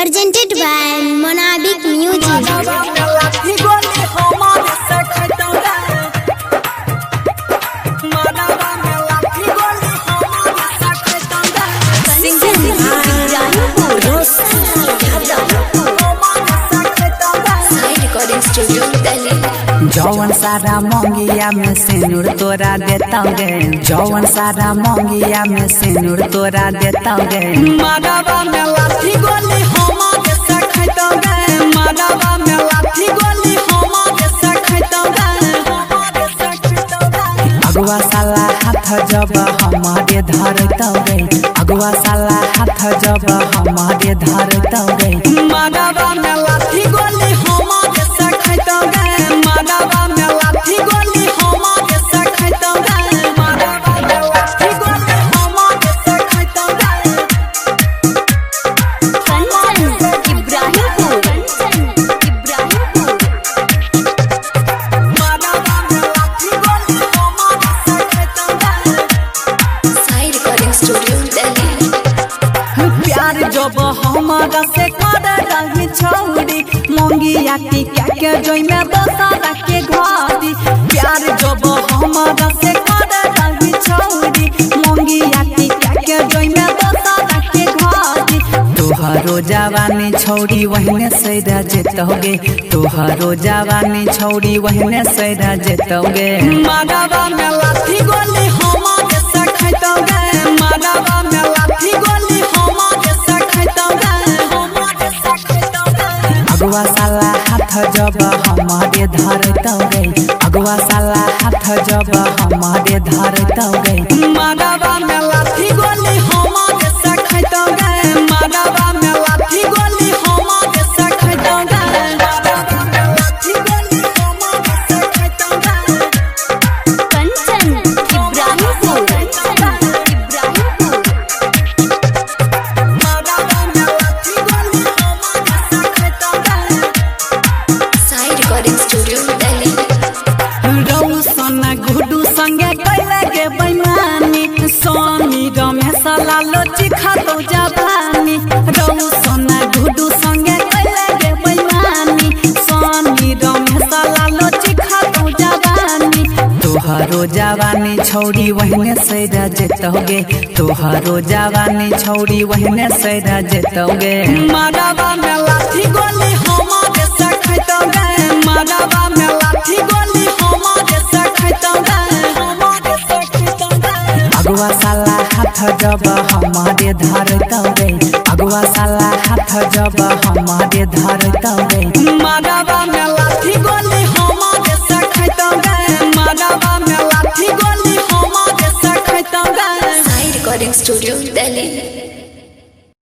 presented by Monabic Music. जौवन सारा मंगिया में सिंदूर तोरा देता गे, जौवन सारा मंगिया में सिंदूर तोरा देता गे। मानवा में लाठी गोली होमा के सखैतो गे, मानवा में लाठी गोली होमा के सखैतो गे। अगुआ साला हाथ जब हमारे धरतो गे, अगुआ साला हाथ जब हमारे धरतो गे। मानवा में लाठी गोली होमा के सखैतो गे, मानवा में लाठी गोली होमा के सखैतो गे, मानवा में लाठी गोली होमा के सखैतो गे। मानवा में लाठी गोली होमा के सखैतो गे। साई रिकॉर्डिंग स्टूडियो दिल्ली। प्यार जब हमारा से कर रही छौरी, मंगिया की क्या के जोई में दोसरा के घारी। प्यार जब हमारा से कर रही छौरी, मंगिया की क्या के जोई में दोसरा के घारी। तोहरो जवानी छौरी वहने से जेतोगे, तोहरो जवानी छौरी वहने से जेतोगे। मानवा में लाठी गोली होमा के सखैतो गे, मानवा में लाठी गोली होमा के सखैतो गे, होमा के सखैतो गे। अगुआ साला हाथ जब हमारे धरतो गे, अगुआ साला हाथ जब हमारे धरतो गे। मानवा में लाठी गोली होमा के सखैतो गे, मानवा में लाठी गोली होमा के सखैतो गे, मानवा में लाठी गोली होमा के सखैतो गे। कंचन इब्राहिमपुर, मानवा में लाठी गोली होमा के सखैतो गे। साई रिकॉर्डिंग स्टूडियो दिल्ली। रौशन गुडू संगे कैले गे बैमानी, स्वामी रमेश लालो चिखा तो जवानी। रौशन गुडू संगे कैले गे बैमानी, स्वामी रमेश लालो चिखा तो जवानी। तोहरो जवानी छौरी वहने से जेतोगे, तोहरो जवानी छौरी वहने से जेतोगे। मानवा में लाठी गोली होमा के सखैतो गे, मानवा में लाठी गोली होमा के सखैतो गे, होमा के सखैतो गे। अगुआ साला हाथ जब हमारे धरतो गे, अगुआ साला हाथ जब हमारे धरतो गे। मानवा में लाठी गोली होमा के सखैतो गे, मानवा में लाठी गोली होमा के सखैतो गे। साई रिकॉर्डिंग स्टूडियो दिल्ली।